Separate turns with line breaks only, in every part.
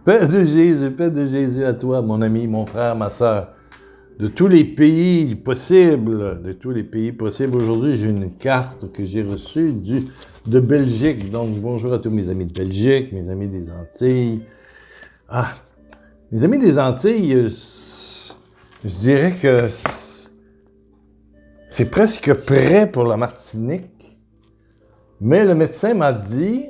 Paix de Jésus à toi, mon ami, mon frère, ma sœur. De tous les pays possibles, aujourd'hui, j'ai une carte que j'ai reçue de Belgique. Donc, bonjour à tous mes amis de Belgique, mes amis des Antilles. Ah, mes amis des Antilles, je dirais que c'est presque prêt pour la Martinique. Mais le médecin m'a dit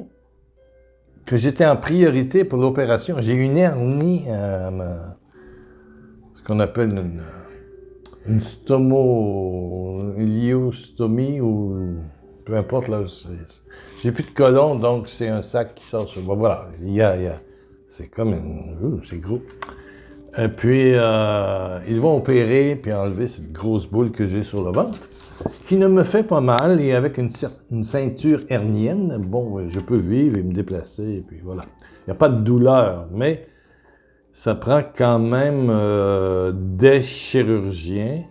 que j'étais en priorité pour l'opération. J'ai une hernie, ce qu'on appelle une iliostomie ou peu importe là. J'ai plus de côlon, donc c'est un sac qui sort sur moi. Voilà, c'est comme c'est gros. Et puis, ils vont opérer puis enlever cette grosse boule que j'ai sur le ventre, qui ne me fait pas mal, et avec une ceinture hernienne, bon, je peux vivre et me déplacer, et puis voilà. Il n'y a pas de douleur, mais ça prend quand même des chirurgiens.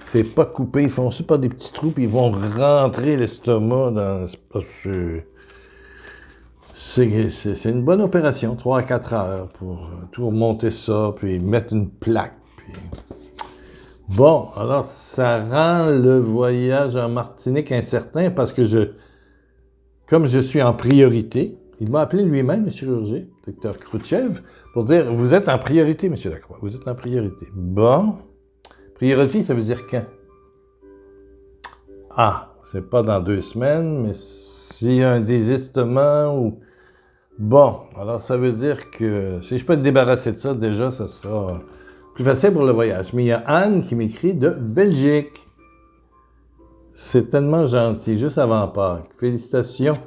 C'est pas coupé, ils font ça par des petits trous, puis ils vont rentrer l'estomac dans... C'est une bonne opération, 3 à 4 heures pour tout remonter ça, puis mettre une plaque. Puis... Bon, alors ça rend le voyage en Martinique incertain parce que comme je suis en priorité, il m'a appelé lui-même, le chirurgien, Dr Khrouchtchev, pour dire « Vous êtes en priorité, M. Lacroix, vous êtes en priorité. » Bon, priorité, ça veut dire quand? Ah, c'est pas dans 2 semaines, mais s'il y a un désistement ou... Bon, alors ça veut dire que si je peux te débarrasser de ça, déjà, ça sera plus facile pour le voyage. Mais il y a Anne qui m'écrit de Belgique. C'est tellement gentil, juste avant Pâques. Félicitations.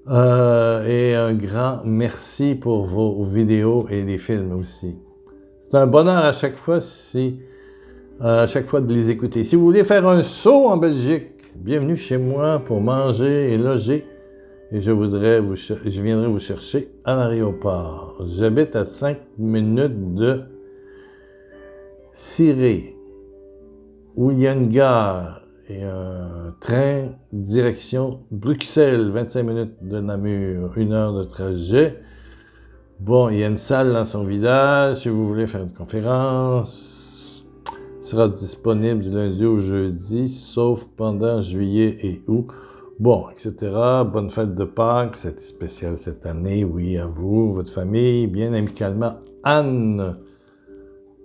Et un grand merci pour vos vidéos et les films aussi. C'est un bonheur à chaque fois de les écouter. Si vous voulez faire un saut en Belgique, bienvenue chez moi pour manger et loger. Et je viendrai vous chercher à l'aéroport. J'habite à 5 minutes de Ciré, où il y a une gare et un train direction Bruxelles, 25 minutes de Namur, 1 heure de trajet. Bon, il y a une salle dans son village, si vous voulez faire une conférence, sera disponible du lundi au jeudi, sauf pendant juillet et août. Bon, etc. Bonne fête de Pâques, c'était spécial cette année, oui, à vous, votre famille, bien amicalement. Anne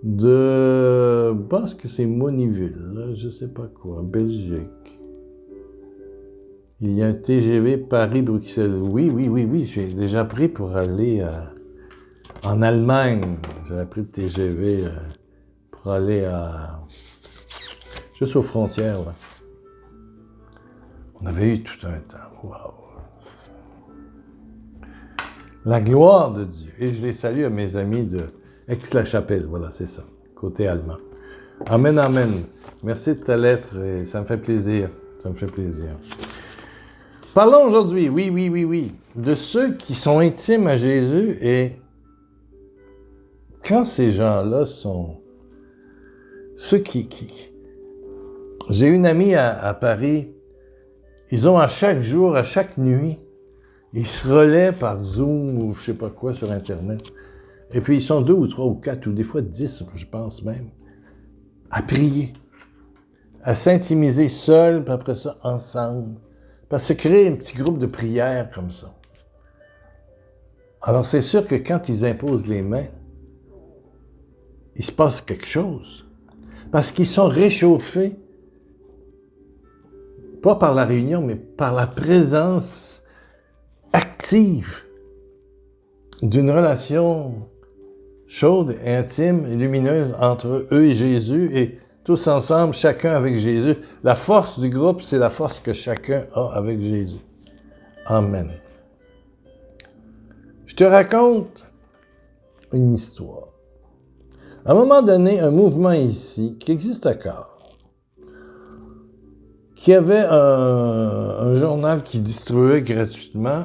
je pense que c'est Moniville, là, je sais pas quoi, Belgique. Il y a un TGV Paris-Bruxelles. Oui, j'ai déjà pris pour aller en Allemagne. J'ai pris le TGV pour aller juste aux frontières, là. On avait eu tout un temps. Wow. La gloire de Dieu. Et je les salue à mes amis de Aix-la-Chapelle. Voilà, c'est ça. Côté allemand. Amen, amen. Merci de ta lettre et ça me fait plaisir. Ça me fait plaisir. Parlons aujourd'hui, oui, de ceux qui sont intimes à Jésus et quand ces gens-là sont... Ceux qui... J'ai une amie à Paris. Ils ont à chaque jour, à chaque nuit, ils se relaient par Zoom ou je sais pas quoi sur Internet. Et puis ils sont 2 ou 3 ou 4 ou des fois 10, je pense même, à prier, à s'intimiser seuls, puis après ça, ensemble. Parce que créer un petit groupe de prière comme ça. Alors c'est sûr que quand ils imposent les mains, il se passe quelque chose. Parce qu'ils sont réchauffés pas par la réunion, mais par la présence active d'une relation chaude, et intime et lumineuse entre eux et Jésus, et tous ensemble, chacun avec Jésus. La force du groupe, c'est la force que chacun a avec Jésus. Amen. Je te raconte une histoire. À un moment donné, un mouvement ici, qui existe encore, qui avait un journal qui distribuait gratuitement,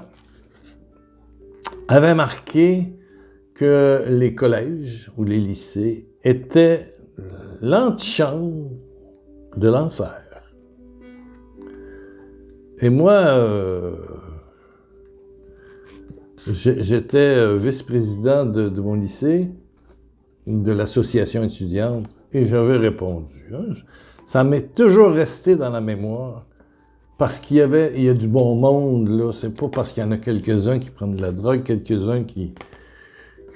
avait marqué que les collèges ou les lycées étaient l'antichambre de l'enfer. Et moi, J'étais vice-président de mon lycée, de l'association étudiante, et j'avais répondu. Hein. Ça m'est toujours resté dans la mémoire, parce il y a du bon monde, là. C'est pas parce qu'il y en a quelques-uns qui prennent de la drogue, quelques-uns qui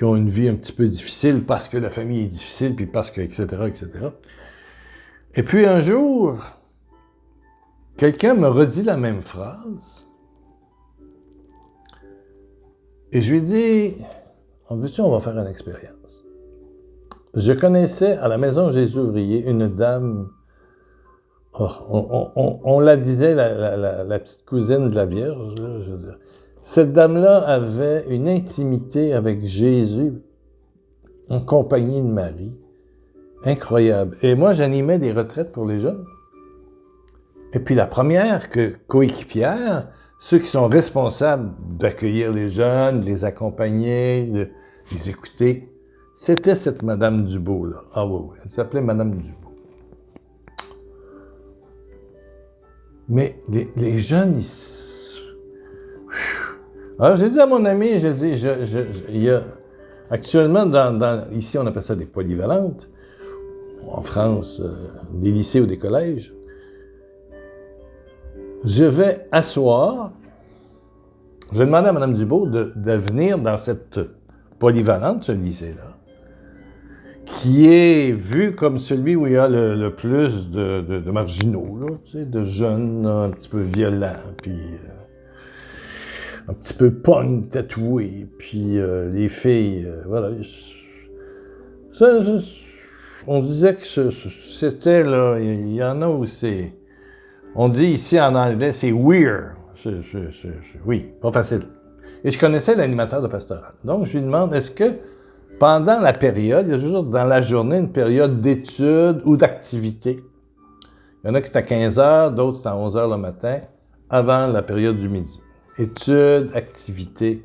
ont une vie un petit peu difficile, parce que la famille est difficile, puis parce que, etc., etc. Et puis un jour, quelqu'un me redit la même phrase, et je lui ai dit, en veux-tu, on va faire une expérience. Je connaissais à la Maison Jésus-Ouvrier une dame, on la disait la petite cousine de la Vierge, là, je veux dire. Cette dame-là avait une intimité avec Jésus en compagnie de Marie, incroyable. Et moi, j'animais des retraites pour les jeunes. Et puis la première coéquipière, ceux qui sont responsables d'accueillir les jeunes, de les accompagner, de les écouter, c'était cette Madame Dubois, là. Ah oui, elle s'appelait Madame Dubois. Mais les jeunes, Alors, j'ai dit à mon ami, il y a actuellement, ici, on appelle ça des polyvalentes, en France, des lycées ou des collèges. Je vais asseoir, je vais demander à Mme Dubois de venir dans cette polyvalente, ce lycée-là, qui est vu comme celui où il y a le plus de marginaux, là, tu sais, de jeunes un petit peu violents, puis un petit peu punk, tatoués, puis les filles, voilà. On disait que c'était, là, il y en a où c'est... On dit ici en anglais, c'est weird. Oui, pas facile. Et je connaissais l'animateur de pastoral. Donc, je lui demande, est-ce que pendant la période, il y a toujours dans la journée une période d'études ou d'activité? Il y en a qui c'est à 15 heures, d'autres c'est à 11 heures le matin, avant la période du midi. Études, activités.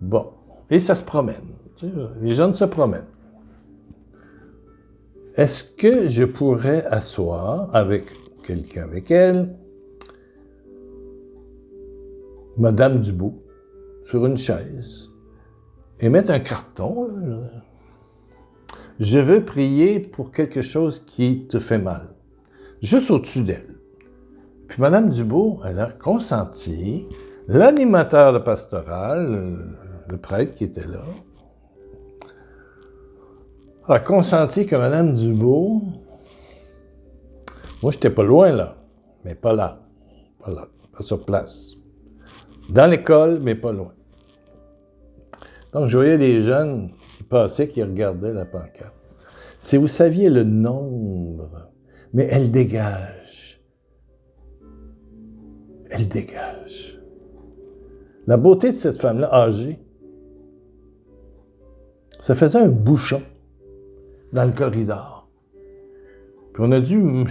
Bon. Et ça se promène. Tu sais, les jeunes se promènent. Est-ce que je pourrais asseoir avec quelqu'un avec elle, Madame Dubois, sur une chaise, et mettre un carton, là. Je veux prier pour quelque chose qui te fait mal. Juste au-dessus d'elle. Puis Madame Dubois, elle a consenti, l'animateur de pastoral, le prêtre qui était là, a consenti que Madame Dubois, moi j'étais pas loin là, mais pas là, pas sur place. Dans l'école, mais pas loin. Donc je voyais des jeunes qui passaient, qui regardaient la pancarte. Si vous saviez le nombre, mais elle dégage. Elle dégage. La beauté de cette femme-là, âgée, ça faisait un bouchon dans le corridor. Puis on a dû...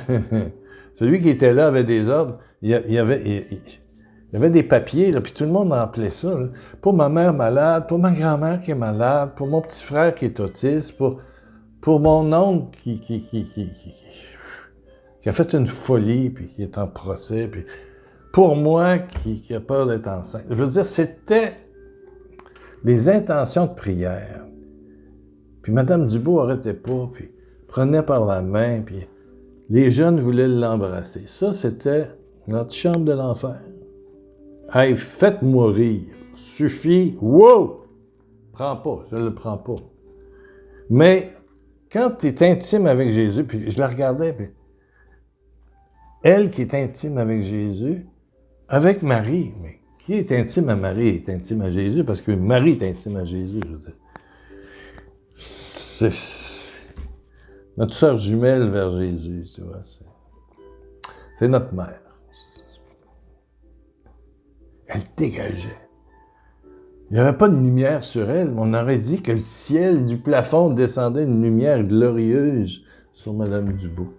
Celui qui était là avait des ordres. Il y avait des papiers, là, puis tout le monde remplait ça. Là. Pour ma mère malade, pour ma grand-mère qui est malade, pour mon petit frère qui est autiste, pour mon oncle qui a fait une folie, puis qui est en procès, puis pour moi qui a peur d'être enceinte. Je veux dire, c'était les intentions de prière. Puis Mme Dubois n'arrêtait pas, puis prenait par la main, puis les jeunes voulaient l'embrasser. Ça, c'était notre chambre de l'enfer. Hey, faites-moi rire. Suffit. Wow! Prends pas, je ne le prends pas. Mais quand tu es intime avec Jésus, puis je la regardais, puis elle qui est intime avec Jésus, avec Marie, mais qui est intime à Marie est intime à Jésus, parce que Marie est intime à Jésus, je veux dire. C'est notre sœur jumelle vers Jésus, tu vois. C'est notre mère. Elle dégageait. Il n'y avait pas de lumière sur elle, mais on aurait dit que le ciel du plafond descendait une lumière glorieuse sur Mme Dubois.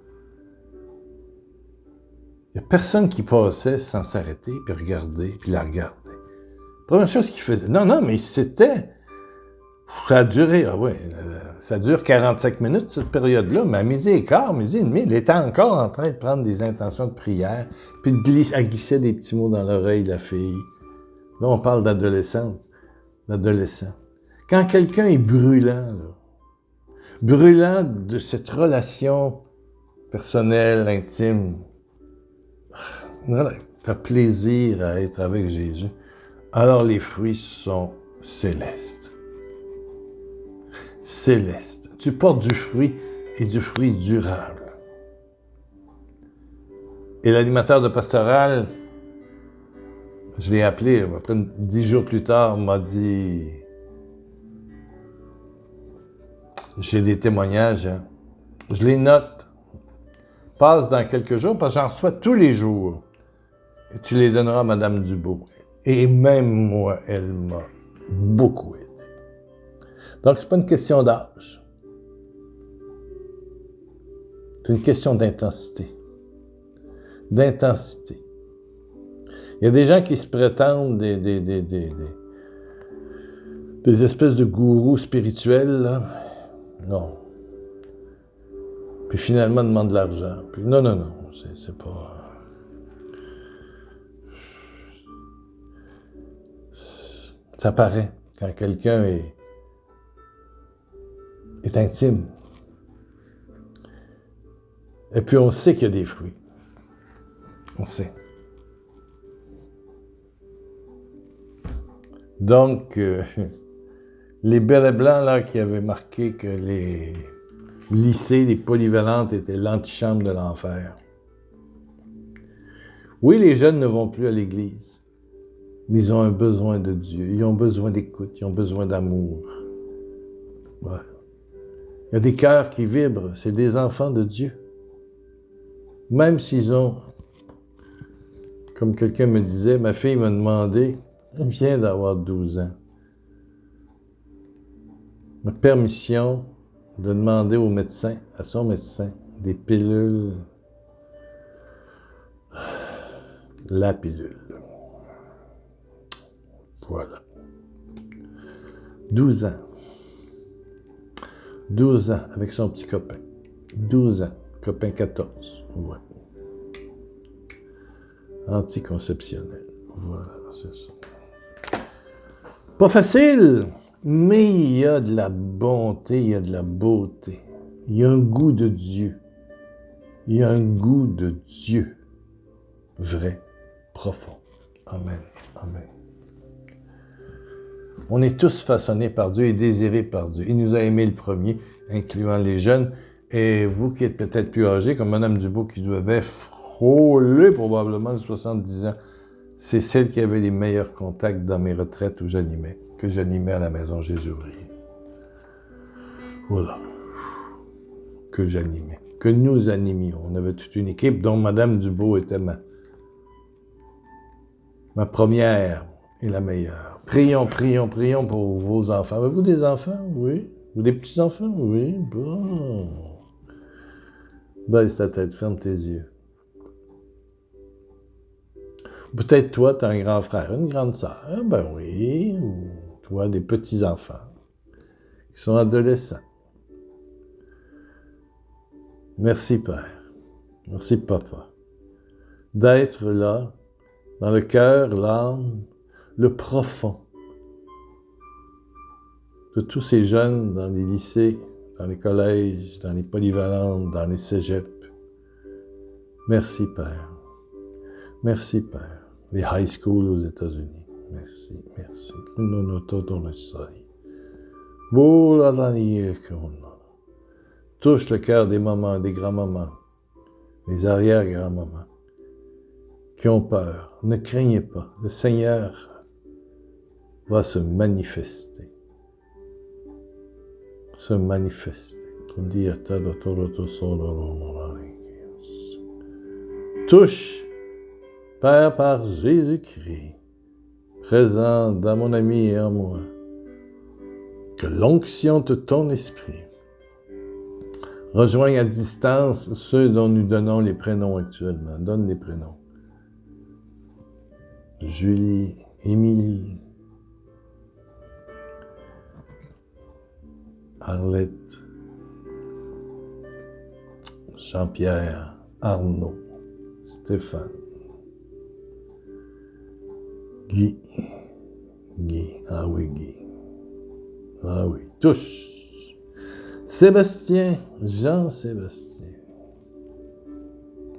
Il n'y a personne qui passait sans s'arrêter, puis regarder, puis la regarder. Première chose qu'il faisait. Non, mais c'était... Ça a duré, ça dure 45 minutes, cette période-là, mais à midi et quart, midi et demi, elle était encore en train de prendre des intentions de prière, puis elle glissait des petits mots dans l'oreille de la fille. Là, on parle d'adolescence. l'adolescent. Quand quelqu'un est brûlant, là, brûlant de cette relation personnelle, intime, tu as plaisir à être avec Jésus, alors les fruits sont célestes. Célestes. Tu portes du fruit et du fruit durable. Et l'animateur de pastoral, je l'ai appelé, après 10 jours plus tard, m'a dit, j'ai des témoignages, hein. Je les note. Passe dans quelques jours, parce que j'en reçois tous les jours. Et tu les donneras à Mme Dubois. Et même moi, elle m'a beaucoup aidé. Donc, c'est pas une question d'âge. C'est une question d'intensité. D'intensité. Il y a des gens qui se prétendent des espèces de gourous spirituels, là. Non. Puis finalement, demandent de l'argent. Puis non, c'est pas... Ça paraît quand quelqu'un est intime. Et puis on sait qu'il y a des fruits. On sait. Donc, les bérets blancs là, qui avaient marqué que les lycées, les polyvalentes étaient l'antichambre de l'enfer. Oui, les jeunes ne vont plus à l'église, mais ils ont un besoin de Dieu. Ils ont besoin d'écoute, ils ont besoin d'amour. Ouais. Il y a des cœurs qui vibrent, c'est des enfants de Dieu. Même s'ils ont, comme quelqu'un me disait, ma fille m'a demandé, elle vient d'avoir 12 ans, ma permission de demander au médecin, à son médecin, des pilules, la pilule. Voilà. 12 ans. 12 ans avec son petit copain. 12 ans. Copain 14. Ouais. Anticonceptionnel. Voilà, c'est ça. Pas facile, mais il y a de la bonté, il y a de la beauté. Il y a un goût de Dieu. Il y a un goût de Dieu. Vrai, profond. Amen. Amen. On est tous façonnés par Dieu et désirés par Dieu. Il nous a aimés le premier, incluant les jeunes. Et vous qui êtes peut-être plus âgés, comme Mme Dubois qui devait frôler probablement de 70 ans, c'est celle qui avait les meilleurs contacts dans mes retraites où j'animais, que j'animais à la Maison Jésus-Ouvrier. Voilà. Que j'animais. Que nous animions. On avait toute une équipe dont Mme Dubois était ma première et la meilleure. Prions, prions, prions pour vos enfants. Avez-vous des enfants? Oui. Ou des petits-enfants? Oui. Bon. Baisse ta tête, ferme tes yeux. Peut-être toi, tu as un grand frère, une grande sœur. Ben oui. Ou toi, des petits-enfants qui sont adolescents. Merci, Père. Merci, Papa. D'être là, dans le cœur, l'âme, le profond de tous ces jeunes dans les lycées, dans les collèges, dans les polyvalentes, dans les cégeps. Merci, Père. Merci, Père. Les high schools aux États-Unis. Merci, merci. Touche le cœur des mamans, des grands-mamans, des arrière-grands-mamans qui ont peur. Ne craignez pas. Le Seigneur va se manifester. Se manifester. Touche, Père, par Jésus-Christ, présent dans mon ami et en moi, que l'onction de ton esprit rejoigne à distance ceux dont nous donnons les prénoms actuellement. Donne les prénoms. Julie, Émilie, Arlette, Jean-Pierre, Arnaud, Stéphane, Guy, Guy. Ah oui, Guy. Ah oui. Touche. Sébastien. Jean-Sébastien.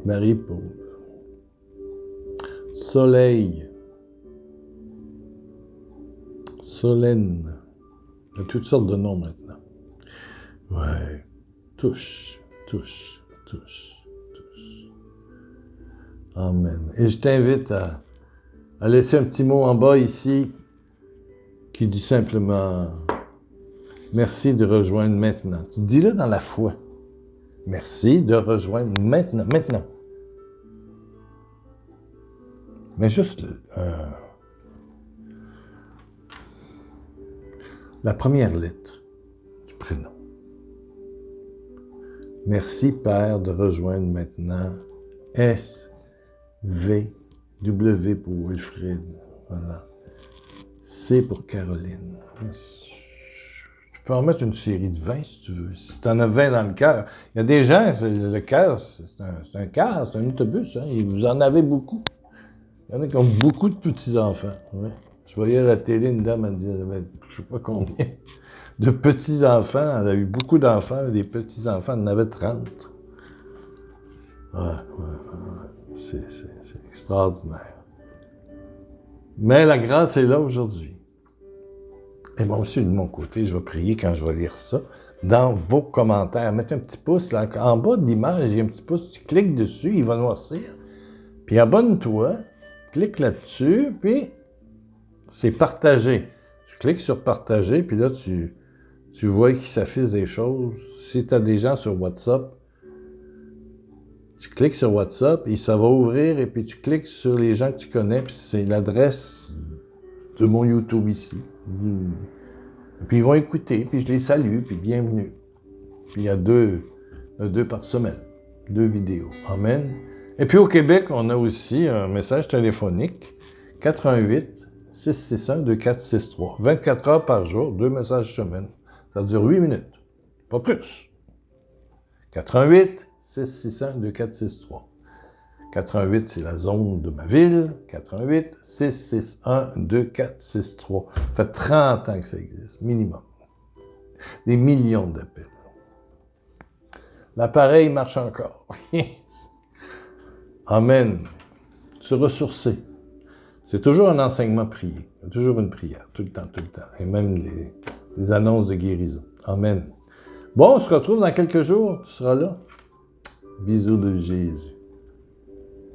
Marie-Paul. Soleil. Solène. Il y a toutes sortes de noms maintenant. Ouais. Touche. Touche. Touche. Touche. Amen. Et je t'invite à laisser un petit mot en bas ici qui dit simplement « Merci de rejoindre maintenant ». Dis-le dans la foi. Merci de rejoindre maintenant. Maintenant. Mais juste la première lettre du prénom. Merci, Père, de rejoindre maintenant S, V, W pour Wilfrid. Voilà. C pour Caroline. Tu peux en mettre une série de 20 si tu veux. Si tu en as 20 dans le cœur. Il y a des gens, le cœur, c'est un car, c'est un autobus. Hein, et vous en avez beaucoup. Il y en a qui ont beaucoup de petits-enfants. Ouais. Je voyais à la télé, une dame, elle disait, elle avait, je ne sais pas combien, de petits-enfants. Elle a eu beaucoup d'enfants, des petits-enfants, elle en avait 30. Ouais. C'est extraordinaire. Mais la grâce est là aujourd'hui. Et moi aussi, de mon côté, je vais prier quand je vais lire ça. Dans vos commentaires, mettez un petit pouce. Là, en bas de l'image, il y a un petit pouce. Tu cliques dessus, il va noircir. Puis abonne-toi, clique là-dessus, puis c'est partager. Tu cliques sur partager, puis là, tu vois qu'il s'affiche des choses. Si tu as des gens sur WhatsApp, tu cliques sur WhatsApp et ça va ouvrir, et puis tu cliques sur les gens que tu connais, puis c'est l'adresse de mon YouTube ici. Et puis ils vont écouter, puis je les salue, puis bienvenue. Puis il y a deux par semaine, 2 vidéos. Amen. Et puis au Québec, on a aussi un message téléphonique, 88 661 2463. 24 heures par jour, 2 messages semaine. Ça dure 8 minutes, pas plus. 88 661 2463. 88, c'est la zone de ma ville. 88 661 2463. Ça fait 30 ans que ça existe, minimum. Des millions d'appels. L'appareil marche encore. Amen. Se ressourcer. C'est toujours un enseignement prié. Il y a toujours une prière, tout le temps. Et même des annonces de guérison. Amen. Bon, on se retrouve dans quelques jours. Tu seras là. Bisous de Jésus.